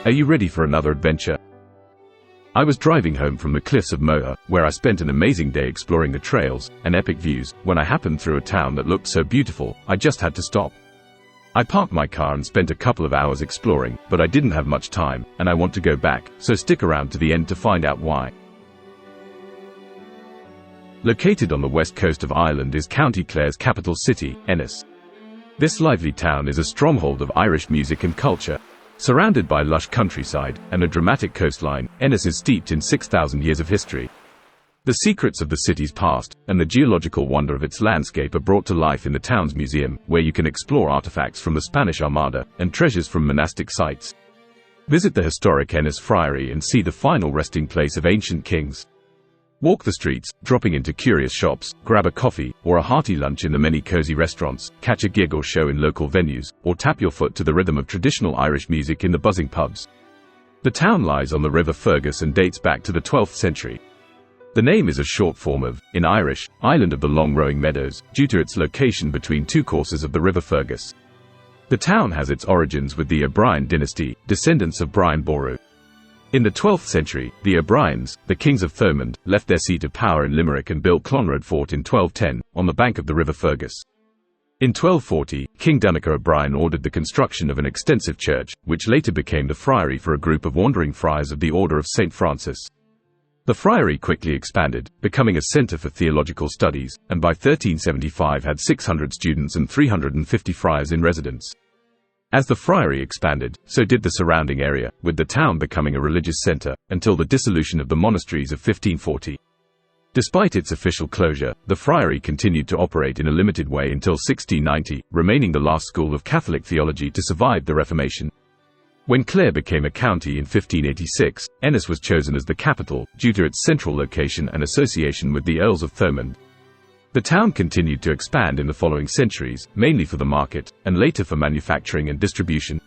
Are you ready for another adventure? I was driving home from the cliffs of Moher, where I spent an amazing day exploring the trails and epic views, when I happened through a town that looked so beautiful, I just had to stop. I parked my car and spent a couple of hours exploring, but I didn't have much time, and I want to go back, so stick around to the end to find out why. Located on the west coast of Ireland is County Clare's capital city, Ennis. This lively town is a stronghold of Irish music and culture. Surrounded by lush countryside and a dramatic coastline, Ennis is steeped in 6,000 years of history. The secrets of the city's past and the geological wonder of its landscape are brought to life in the town's museum, where you can explore artifacts from the Spanish Armada and treasures from monastic sites. Visit the historic Ennis Friary and see the final resting place of ancient kings. Walk the streets, dropping into curious shops, grab a coffee or a hearty lunch in the many cozy restaurants, catch a gig or show in local venues, or tap your foot to the rhythm of traditional Irish music in the buzzing pubs. The town lies on the River Fergus and dates back to the 12th century. The name is a short form of, in Irish, Island of the Long Rowing Meadows, due to its location between two courses of the River Fergus. The town has its origins with the O'Brien dynasty, descendants of Brian Boru. In the 12th century, the O'Briens, the kings of Thomond, left their seat of power in Limerick and built Clonard Fort in 1210, on the bank of the River Fergus. In 1240, King Donogh O'Brien ordered the construction of an extensive church, which later became the friary for a group of wandering friars of the Order of St. Francis. The friary quickly expanded, becoming a centre for theological studies, and by 1375 had 600 students and 350 friars in residence. As the friary expanded, so did the surrounding area, with the town becoming a religious centre, until the dissolution of the monasteries of 1540. Despite its official closure, the friary continued to operate in a limited way until 1690, remaining the last school of Catholic theology to survive the Reformation. When Clare became a county in 1586, Ennis was chosen as the capital, due to its central location and association with the Earls of Thomond. The town continued to expand in the following centuries, mainly for the market, and later for manufacturing and distribution.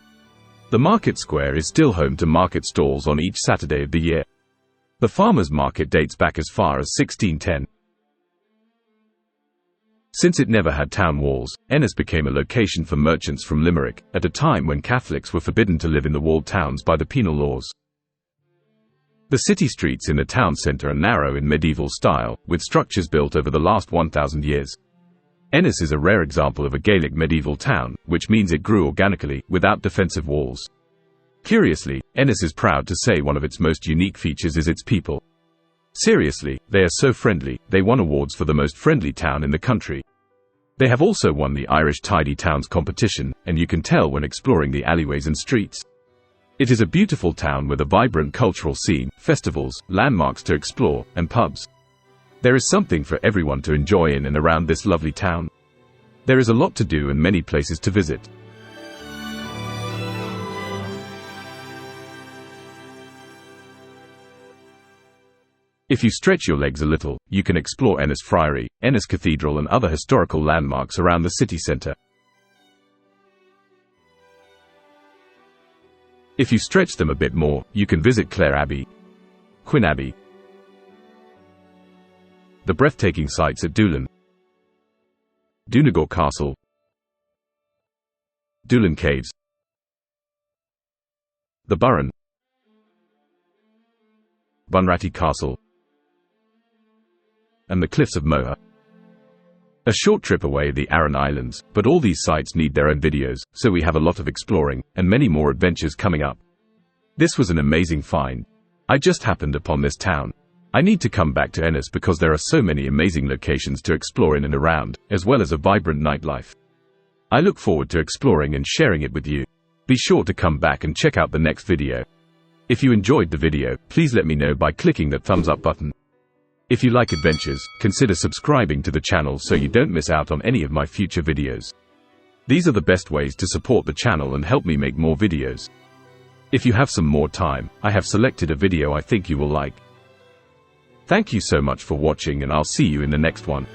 The market square is still home to market stalls on each Saturday of the year. The farmers' market dates back as far as 1610. Since it never had town walls, Ennis became a location for merchants from Limerick, at a time when Catholics were forbidden to live in the walled towns by the penal laws. The city streets in the town centre are narrow in medieval style, with structures built over the last 1,000 years. Ennis is a rare example of a Gaelic medieval town, which means it grew organically, without defensive walls. Curiously, Ennis is proud to say one of its most unique features is its people. Seriously, they are so friendly, they won awards for the most friendly town in the country. They have also won the Irish Tidy Towns competition, and you can tell when exploring the alleyways and streets. It is a beautiful town with a vibrant cultural scene, festivals, landmarks to explore, and pubs. There is something for everyone to enjoy in and around this lovely town. There is a lot to do and many places to visit. If you stretch your legs a little, you can explore Ennis Friary, Ennis Cathedral and other historical landmarks around the city centre. If you stretch them a bit more, you can visit Clare Abbey, Quinn Abbey, the breathtaking sights at Doolin, Donegal Castle, Doolin Caves, the Burren, Bunratty Castle, and the Cliffs of Moher. A short trip away the Aran Islands, but all these sites need their own videos, so we have a lot of exploring, and many more adventures coming up. This was an amazing find. I just happened upon this town. I need to come back to Ennis because there are so many amazing locations to explore in and around, as well as a vibrant nightlife. I look forward to exploring and sharing it with you. Be sure to come back and check out the next video. If you enjoyed the video, please let me know by clicking that thumbs up button. If you like adventures, consider subscribing to the channel so you don't miss out on any of my future videos. These are the best ways to support the channel and help me make more videos. If you have some more time, I have selected a video I think you will like. Thank you so much for watching and I'll see you in the next one.